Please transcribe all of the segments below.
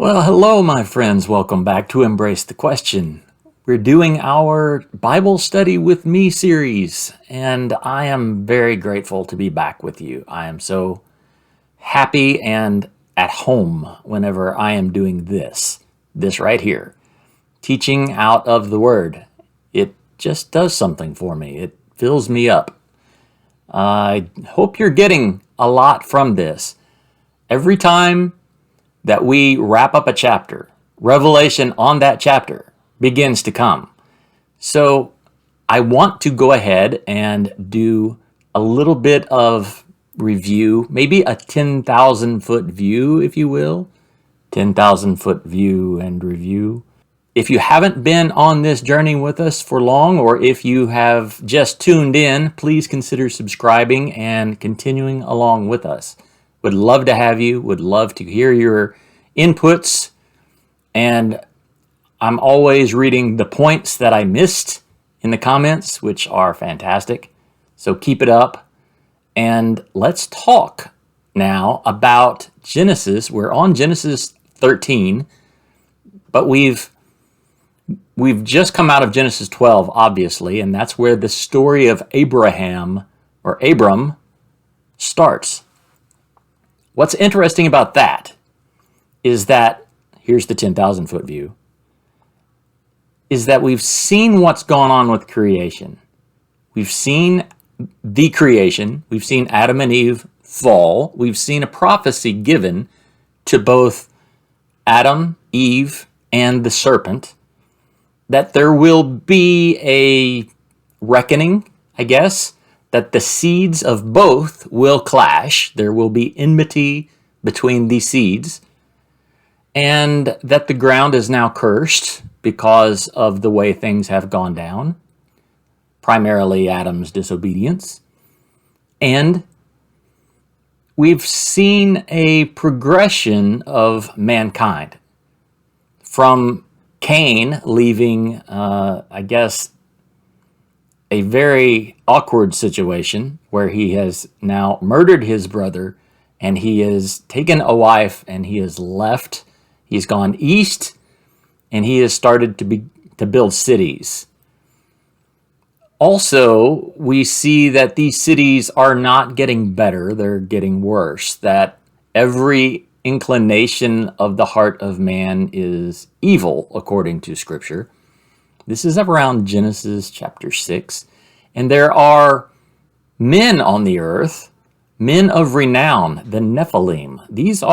Well, hello, my friends. Welcome back to Embrace the Question. We're doing our Bible Study with Me series, and I am very grateful to be back with you. I am so happy and at home whenever I am doing this right here, teaching out of the Word. It just does something for me. It fills me up. I hope you're getting a lot from this. Every time that we wrap up a chapter, revelation on that chapter begins to come. So I want to go ahead and do a little bit of review, maybe a 10,000 foot view, if you will. 10,000 foot view and review. If you haven't been on this journey with us for long, or if you have just tuned in, please consider subscribing and continuing along with us. Would love to have you, would love to hear your inputs, and I'm always reading the points that I missed in the comments, which are fantastic. So keep it up, and let's talk now about Genesis. We're on Genesis 13, but we've just come out of Genesis 12, obviously, and that's where the story of Abraham, or Abram, starts. What's interesting about that is that, here's the 10,000 foot view, is that we've seen what's gone on with creation. We've seen the creation. We've seen Adam and Eve fall. We've seen a prophecy given to both Adam, Eve, and the serpent that there will be a reckoning, I guess, that the seeds of both will clash. There will be enmity between these seeds, and that the ground is now cursed because of the way things have gone down, primarily Adam's disobedience. And we've seen a progression of mankind from Cain leaving, I guess, a very awkward situation where he has now murdered his brother, and he has taken a wife, and he has left. He's gone east, and he has started to build cities. Also, we see that these cities are not getting better, they're getting worse, that every inclination of the heart of man is evil, according to Scripture. This is around Genesis chapter 6. And there are men on the earth, men of renown, the Nephilim. These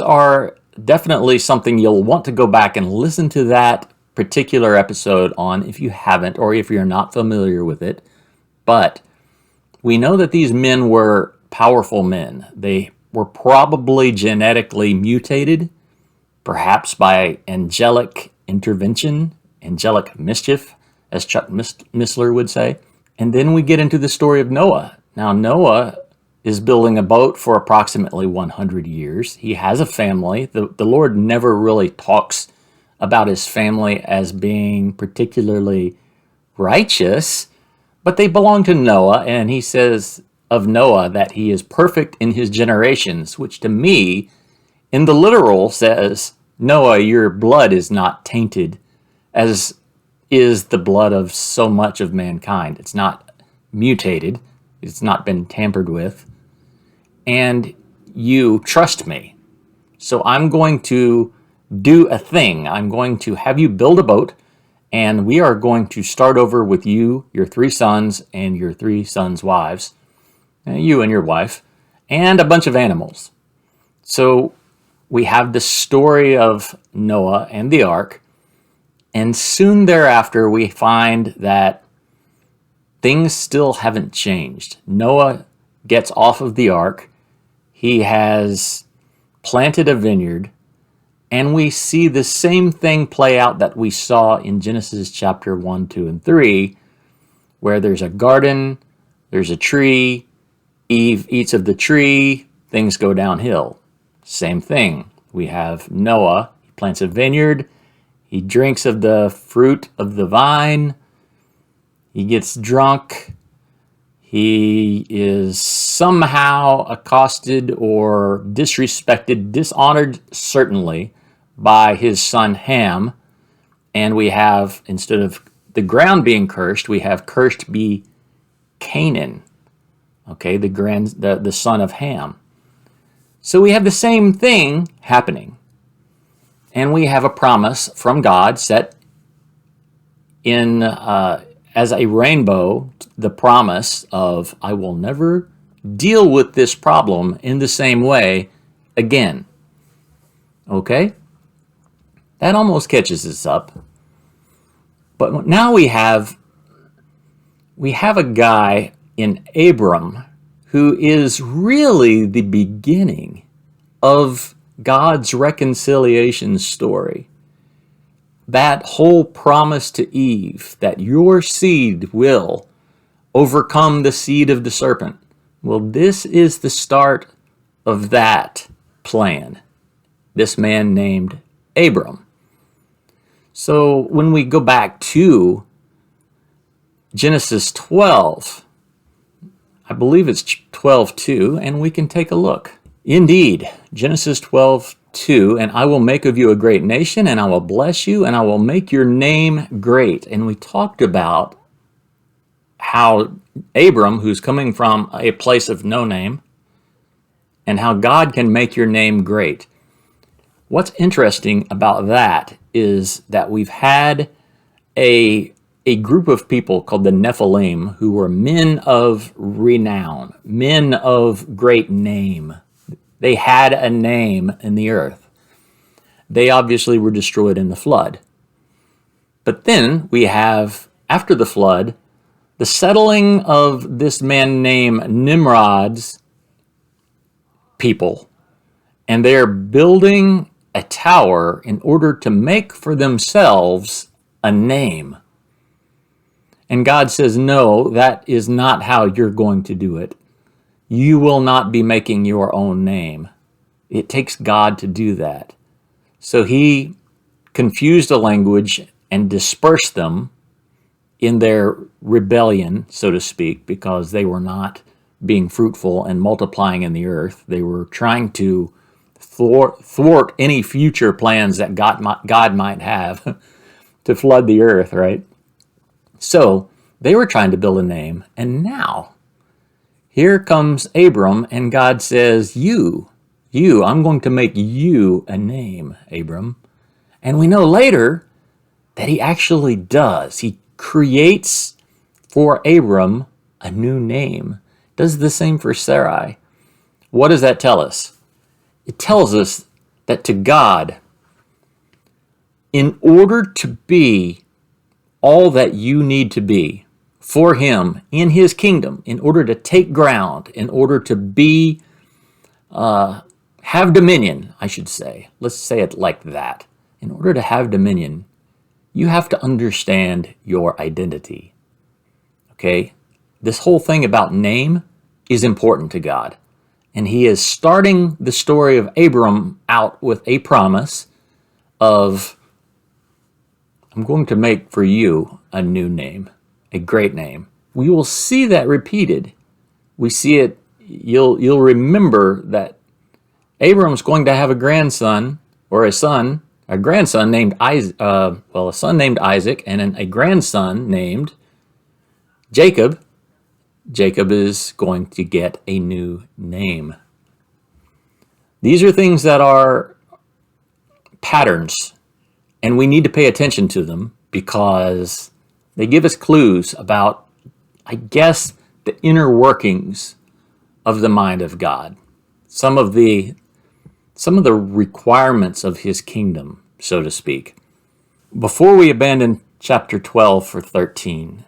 are definitely something you'll want to go back and listen to that particular episode on if you haven't, or if you're not familiar with it. But we know that these men were powerful men. They were probably genetically mutated, perhaps by angelic intervention, angelic mischief, as Chuck Missler would say. And then we get into the story of Noah. Now, Noah is building a boat for approximately 100 years. He has a family. The Lord never really talks about his family as being particularly righteous, but they belong to Noah, and he says of Noah that he is perfect in his generations, which to me, in the literal, says, Noah, your blood is not tainted, as is the blood of so much of mankind. It's not mutated. It's not been tampered with. And you trust me. So I'm going to do a thing. I'm going to have you build a boat, and we are going to start over with you, your 3 sons, and your 3 sons' wives, you and your wife, and a bunch of animals. So we have the story of Noah and the ark, and soon thereafter we find that things still haven't changed. Noah gets off of the ark. He has planted a vineyard, and we see the same thing play out that we saw in Genesis chapter 1, 2, and 3, where there's a garden, there's a tree, Eve eats of the tree, things go downhill. Same thing. We have Noah, he plants a vineyard, he drinks of the fruit of the vine, he gets drunk, He is somehow accosted or disrespected, dishonored, certainly, by his son Ham. And we have, instead of the ground being cursed, we have cursed be Canaan, okay, the son of Ham. So we have the same thing happening. And we have a promise from God set in as a rainbow, the promise of, I will never deal with this problem in the same way again. Okay? That almost catches us up. But now we have a guy in Abram who is really the beginning of God's reconciliation story. That whole promise to Eve that your seed will overcome the seed of the serpent. Well, this is the start of that plan. This man named Abram. So when we go back to Genesis 12, I believe it's 12:2, and we can take a look. Indeed, Genesis 12:2, and I will make of you a great nation, and I will bless you, and I will make your name great. And we talked about how Abram, who's coming from a place of no name, and how God can make your name great. What's interesting about that is that we've had a group of people called the Nephilim who were men of renown, men of great name. They had a name in the earth. They obviously were destroyed in the flood. But then we have, after the flood, the settling of this man named Nimrod's people. And they're building a tower in order to make for themselves a name. And God says, no, that is not how you're going to do it. You will not be making your own name. It takes God to do that. So he confused the language and dispersed them in their rebellion, so to speak, because they were not being fruitful and multiplying in the earth. They were trying to thwart any future plans that God might have to flood the earth, right? So they were trying to build a name, and now here comes Abram, and God says, you, I'm going to make you a name, Abram. And we know later that he actually does. He creates for Abram a new name. Does the same for Sarai. What does that tell us? It tells us that to God, in order to be all that you need to be for him in his kingdom, in order to take ground, in order to be, have dominion, I should say. Let's say it like that. In order to have dominion, you have to understand your identity. Okay? This whole thing about name is important to God. And he is starting the story of Abram out with a promise of, I'm going to make for you a new name, a great name. We will see that repeated. We see it, you'll remember that Abram's going to have a grandson, or a grandson named Isaac, a son named Isaac, and then a grandson named Jacob. Jacob is going to get a new name. These are things that are patterns, and we need to pay attention to them because they give us clues about, I guess, the inner workings of the mind of God. Some of the requirements of his kingdom, so to speak. Before we abandon chapter 12 for 13,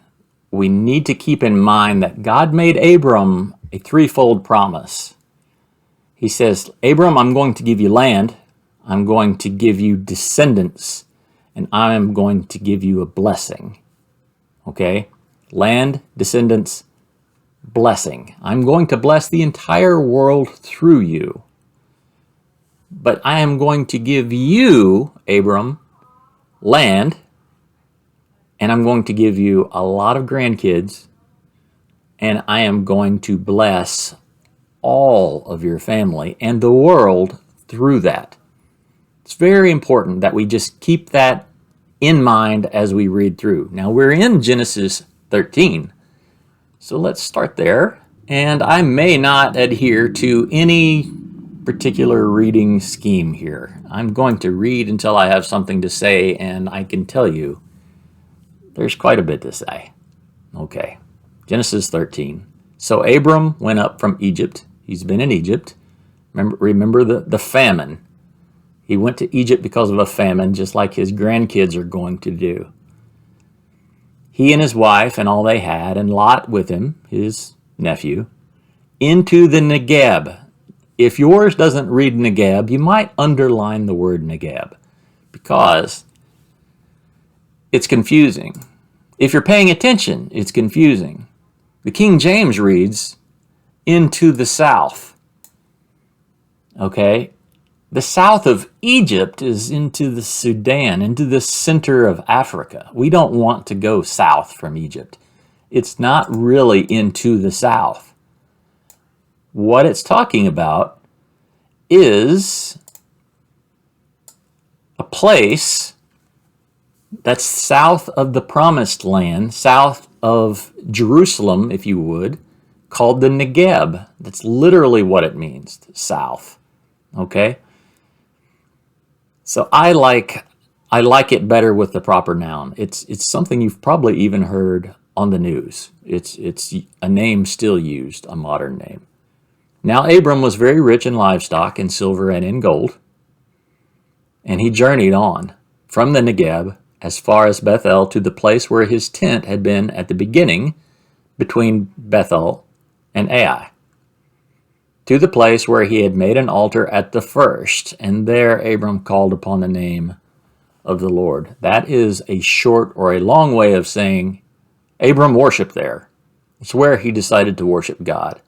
we need to keep in mind that God made Abram a threefold promise. He says, Abram, I'm going to give you land, I'm going to give you descendants, and I'm going to give you a blessing. Okay? Land, descendants, blessing. I'm going to bless the entire world through you. But I am going to give you, Abram, land, and I'm going to give you a lot of grandkids, and I am going to bless all of your family and the world through that. It's very important that we just keep that in mind as we read through. Now we're in Genesis 13, so let's start there. And I may not adhere to any particular reading scheme here. I'm going to read until I have something to say, and I can tell you there's quite a bit to say. Okay, Genesis 13. So Abram went up from Egypt. He's been in Egypt. Remember the famine. He went to Egypt because of a famine, just like his grandkids are going to do. He and his wife and all they had, and Lot with him, his nephew, into the Negeb. If yours doesn't read Negeb, you might underline the word Negeb because it's confusing. If you're paying attention, it's confusing. The King James reads, into the south. Okay? The south of Egypt is into the Sudan, into the center of Africa. We don't want to go south from Egypt. It's not really into the south. What it's talking about is a place that's south of the Promised Land, south of Jerusalem, if you would, called the Negeb. That's literally what it means, south. Okay? So I like it better with the proper noun. It's something you've probably even heard on the news. It's a name still used, a modern name. Now Abram was very rich in livestock, in silver and in gold, and he journeyed on from the Negeb as far as Bethel to the place where his tent had been at the beginning between Bethel and Ai, to the place where he had made an altar at the first, and there Abram called upon the name of the Lord. That is a short or a long way of saying Abram worshiped there. It's where he decided to worship God.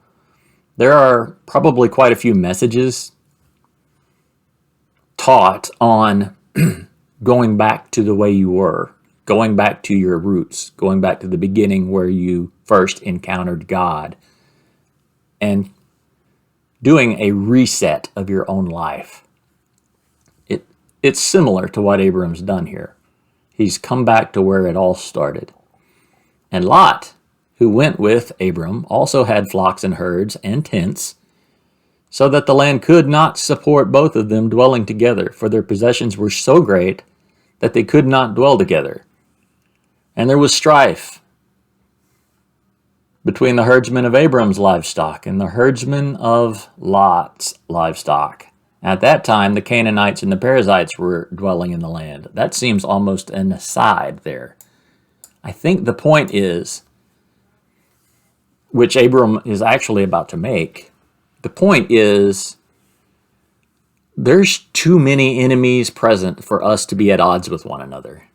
There are probably quite a few messages taught on going back to the way you were, going back to your roots, going back to the beginning where you first encountered God, and doing a reset of your own life. It's similar to what Abram's done here. He's come back to where it all started. And Lot, who went with Abram, also had flocks and herds and tents, so that the land could not support both of them dwelling together, for their possessions were so great that they could not dwell together. And there was strife between the herdsmen of Abram's livestock and the herdsmen of Lot's livestock. At that time, the Canaanites and the Perizzites were dwelling in the land. That seems almost an aside there. I think the point is, which Abram is actually about to make, the point is there's too many enemies present for us to be at odds with one another.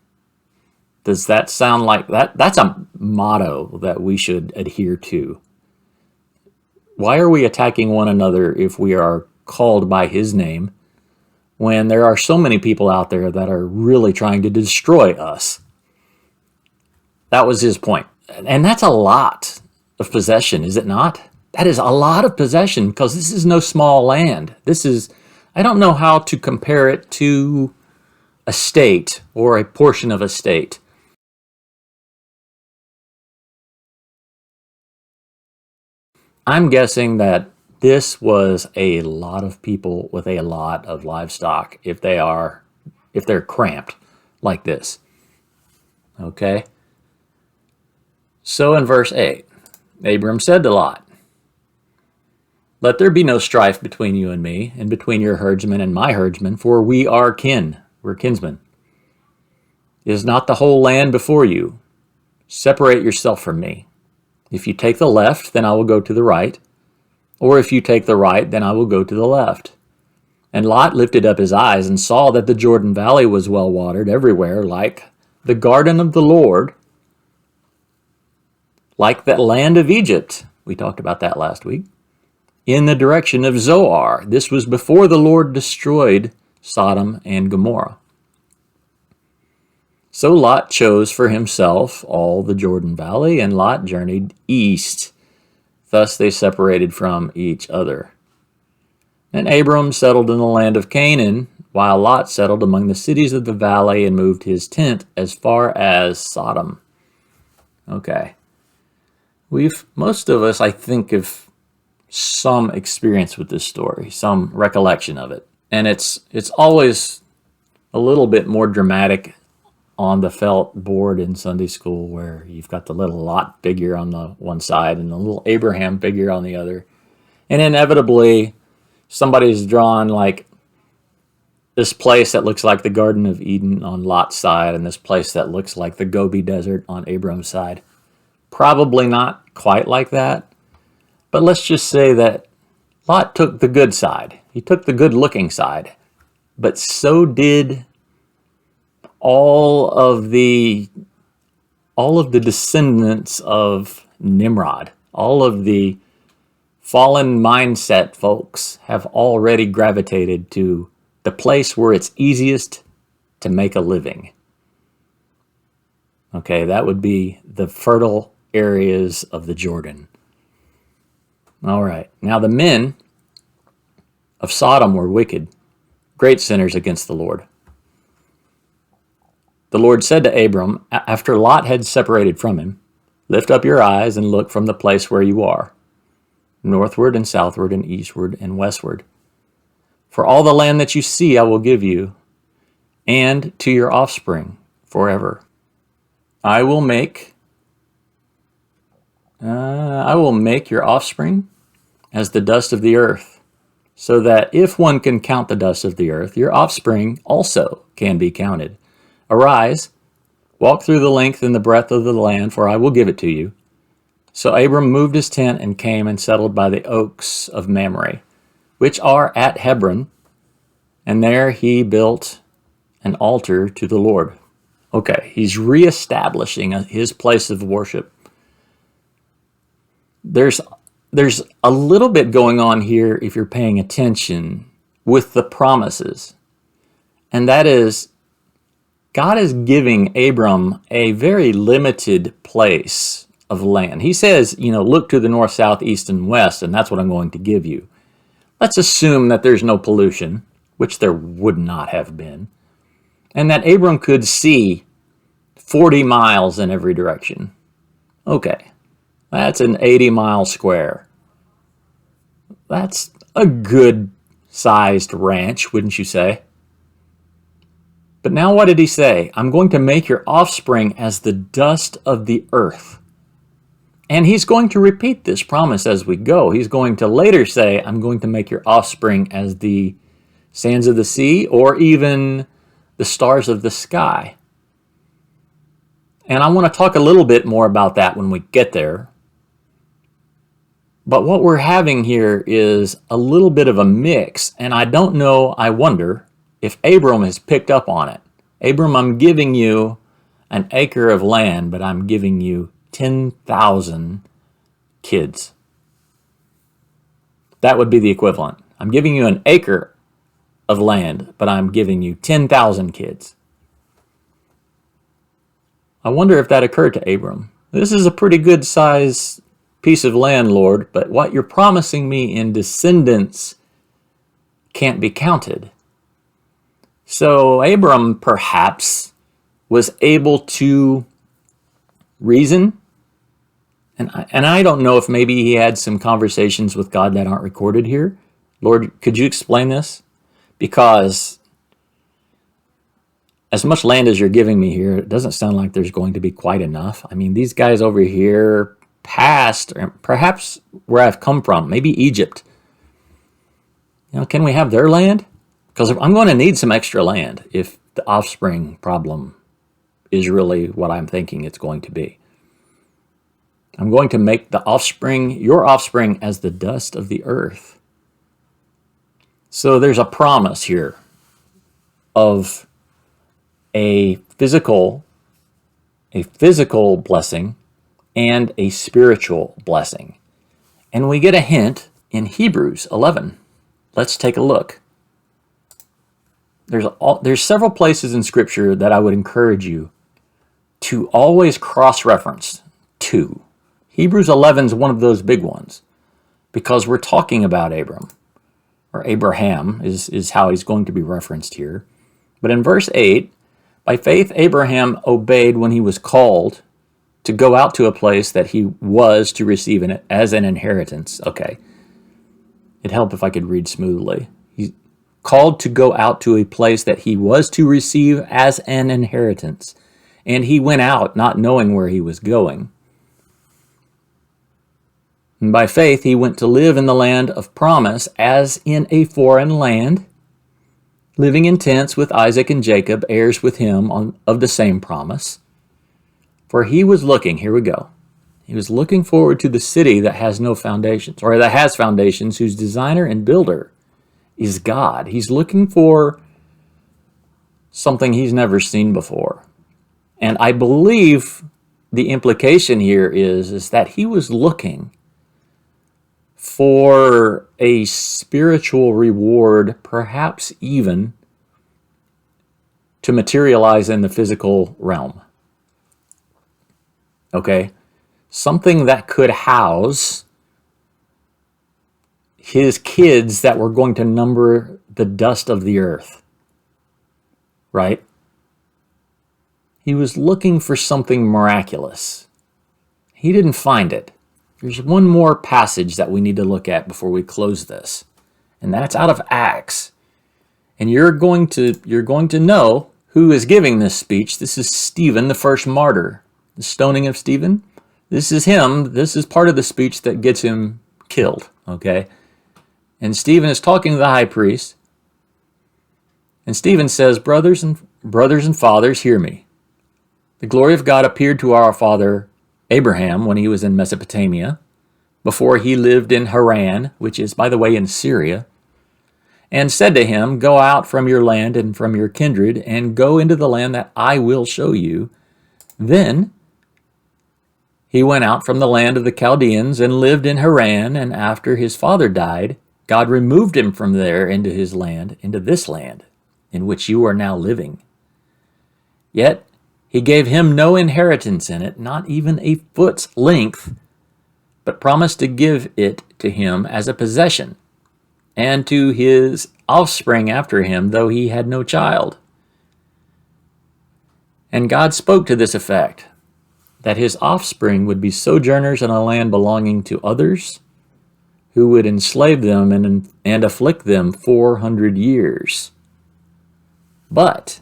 Does that sound like that? That's a motto that we should adhere to. Why are we attacking one another if we are called by his name when there are so many people out there that are really trying to destroy us? That was his point. And that's a lot of possession, is it not? That is a lot of possession because this is no small land. I don't know how to compare it to a state or a portion of a state. I'm guessing that this was a lot of people with a lot of livestock if they're cramped like this. Okay? So in verse 8, Abram said to Lot, let there be no strife between you and me, and between your herdsmen and my herdsmen, for we are kin. We're kinsmen. Is not the whole land before you? Separate yourself from me. If you take the left, then I will go to the right. Or if you take the right, then I will go to the left. And Lot lifted up his eyes and saw that the Jordan Valley was well watered everywhere, like the garden of the Lord, like that land of Egypt. We talked about that last week. In the direction of Zoar. This was before the Lord destroyed Sodom and Gomorrah. So Lot chose for himself all the Jordan Valley, and Lot journeyed east Thus they separated from each other. And Abram settled in the land of Canaan, while Lot settled among the cities of the valley and moved his tent as far as Sodom. Okay. Most of us, I think, have some experience with this story, some recollection of it. And it's always a little bit more dramatic on the felt board in Sunday school, where you've got the little Lot figure on the one side and the little Abraham figure on the other. And inevitably, somebody's drawn like this place that looks like the Garden of Eden on Lot's side and this place that looks like the Gobi Desert on Abram's side. Probably not quite like that, but let's just say that Lot took the good side. He took the good-looking side, but so did all of the descendants of Nimrod. All of the fallen mindset folks have already gravitated to the place where it's easiest to make a living. Okay, that would be the fertile areas of the Jordan. All right, now the men of Sodom were wicked, great sinners against the Lord. The Lord said to Abram, after Lot had separated from him, "Lift up your eyes and look from the place where you are, northward and southward and eastward and westward. For all the land that you see I will give you, and to your offspring forever. I will make your offspring as the dust of the earth, so that if one can count the dust of the earth, your offspring also can be counted. Arise, walk through the length and the breadth of the land, for I will give it to you." So Abram moved his tent and came and settled by the oaks of Mamre, which are at Hebron, and there he built an altar to the Lord. Okay, he's reestablishing his place of worship. There's a little bit going on here, if you're paying attention, with the promises. And that is, God is giving Abram a very limited place of land. He says, look to the north, south, east, and west, and that's what I'm going to give you. Let's assume that there's no pollution, which there would not have been, and that Abram could see 40 miles in every direction. Okay, that's an 80-mile square. That's a good-sized ranch, wouldn't you say? But now what did he say? I'm going to make your offspring as the dust of the earth. And he's going to repeat this promise as we go. He's going to later say, I'm going to make your offspring as the sands of the sea, or even the stars of the sky. And I want to talk a little bit more about that when we get there. But what we're having here is a little bit of a mix, and I don't know, I wonder if Abram has picked up on it. Abram, I'm giving you an acre of land, but I'm giving you 10,000 kids. That would be the equivalent. I'm giving you an acre of land, but I'm giving you 10,000 kids. I wonder if that occurred to Abram. This is a pretty good size piece of land, Lord, but what you're promising me in descendants can't be counted. So Abram perhaps was able to reason, and I don't know if maybe he had some conversations with God that aren't recorded here. Lord, could you explain this? Because as much land as you're giving me here, it doesn't sound like there's going to be quite enough. I mean, these guys over here past, perhaps where I've come from, maybe Egypt. Can we have their land? Because I'm going to need some extra land if the offspring problem is really what I'm thinking it's going to be. I'm going to make the offspring, your offspring, as the dust of the earth. So there's a promise here of a physical blessing and a spiritual blessing. And we get a hint in Hebrews 11. Let's take a look. There's several places in Scripture that I would encourage you to always cross-reference to. Hebrews 11 is one of those big ones. because we're talking about Abram, or Abraham is how he's going to be referenced here. But in verse 8, by faith Abraham obeyed when he was called to go out to a place that he was to receive it as an inheritance. Okay. It'd help if I could read smoothly. He's called to go out to a place that he was to receive as an inheritance. And he went out not knowing where he was going. And by faith he went to live in the land of promise as in a foreign land, living in tents with Isaac and Jacob, heirs with him of the same promise. For he was looking, here we go, he was looking forward to the city that has no foundations, or that has foundations, whose designer and builder is God. He's looking for something he's never seen before. And I believe the implication here is that he was looking for a spiritual reward, perhaps even to materialize in the physical realm. Okay? Something that could house his kids that were going to number the dust of the earth. Right? He was looking for something miraculous. He didn't find it. There's one more passage that we need to look at before we close this. And that's out of Acts. And you're going to know who is giving this speech. This is Stephen, the first martyr. The stoning of Stephen. This is him. This is part of the speech that gets him killed. Okay? And Stephen is talking to the high priest. And Stephen says, brothers and fathers, hear me. The glory of God appeared to our father Abraham when he was in Mesopotamia, before he lived in Haran, which is, by the way, in Syria, and said to him, go out from your land and from your kindred, and go into the land that I will show you. Then he went out from the land of the Chaldeans and lived in Haran, and after his father died, God removed him from there into his land, into this land, in which you are now living. Yet he gave him no inheritance in it, not even a foot's length, but promised to give it to him as a possession, and to his offspring after him, though he had no child. And God spoke to this effect, that his offspring would be sojourners in a land belonging to others, who would enslave them and afflict them 400 years. But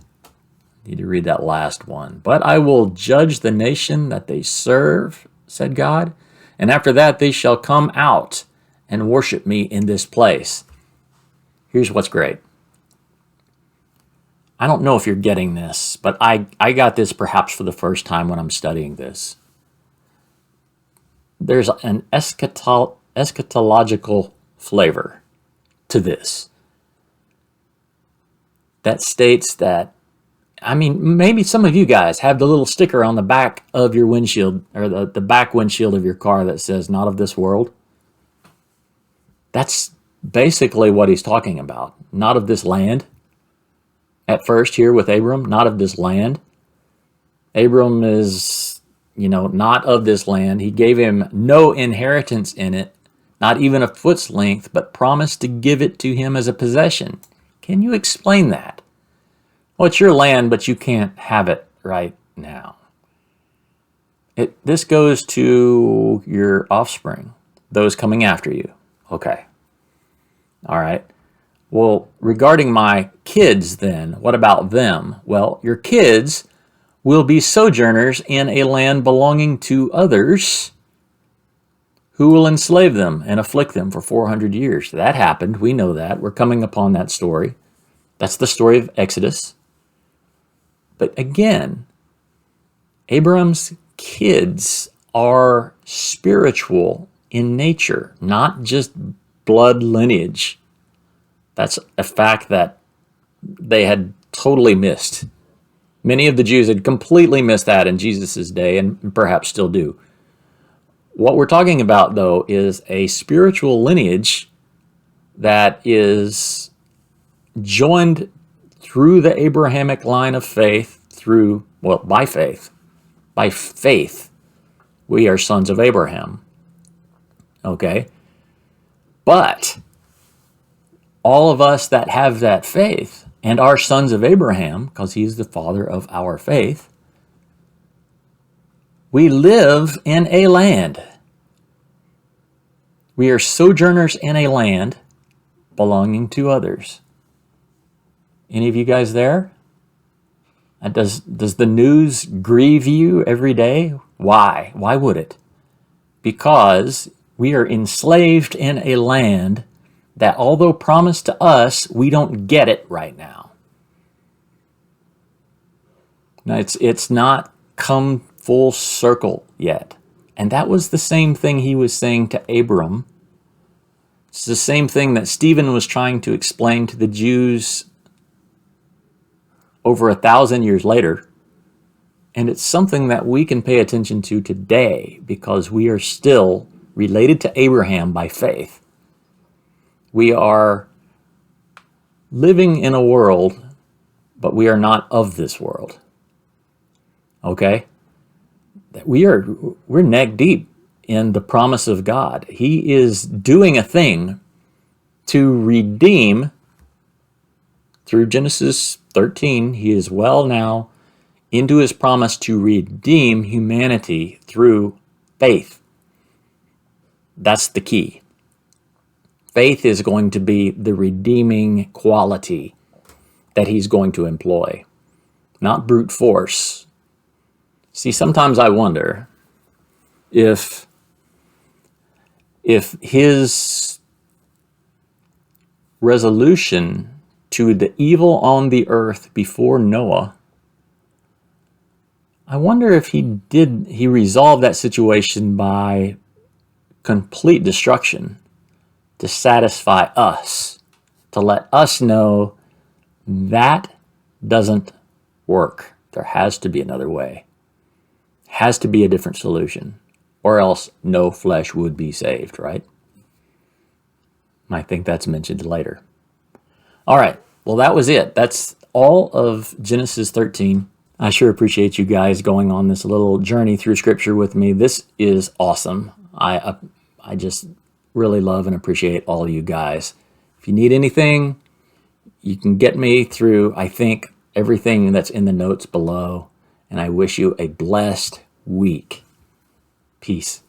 need to read that last one. But I will judge the nation that they serve, said God, and after that they shall come out and worship me in this place. Here's what's great. I don't know if you're getting this, but I got this perhaps for the first time when I'm studying this. There's an eschatological flavor to this that states that, I mean, maybe some of you guys have the little sticker on the back of your windshield, or the back windshield of your car that says, not of this world. That's basically what he's talking about. Not of this land. At first here with Abram, not of this land. Abram is, not of this land. He gave him no inheritance in it, not even a foot's length, but promised to give it to him as a possession. Can you explain that? Well, it's your land, but you can't have it right now. This goes to your offspring, those coming after you. Okay. All right. Well, regarding my kids then, what about them? Well, your kids will be sojourners in a land belonging to others who will enslave them and afflict them for 400 years. That happened. We know that. We're coming upon that story. That's the story of Exodus. But again, Abram's kids are spiritual in nature, not just blood lineage. That's a fact that they had totally missed. Many of the Jews had completely missed that in Jesus' day, and perhaps still do. What we're talking about, though, is a spiritual lineage that is joined through the Abrahamic line of faith, by faith. By faith, we are sons of Abraham. Okay? But all of us that have that faith and are sons of Abraham, because he's the father of our faith, we live in a land. We are sojourners in a land belonging to others. Any of you guys there? Does the news grieve you every day? Why? Why would it? Because we are enslaved in a land that, although promised to us, we don't get it right now. Now, it's not come full circle yet. And that was the same thing he was saying to Abram. It's the same thing that Stephen was trying to explain to the Jews over 1,000 years later. And it's something that we can pay attention to today because we are still related to Abraham by faith. We are living in a world, but we are not of this world. Okay? We're neck deep in the promise of God. He is doing a thing to redeem. Through Genesis 13, he is well now into his promise to redeem humanity through faith. That's the key. Faith is going to be the redeeming quality that he's going to employ, not brute force. See, sometimes I wonder if his resolution to the evil on the earth before Noah, I wonder if he resolved that situation by complete destruction to satisfy us, to let us know that doesn't work. There has to be another way. Has to be a different solution, or else no flesh would be saved, right? I think that's mentioned later. All right, well, that was it. That's all of Genesis 13. I sure appreciate you guys going on this little journey through Scripture with me. This is awesome. I just really love and appreciate all of you guys. If you need anything, you can get me through, I think, everything that's in the notes below. And I wish you a blessed week. Peace.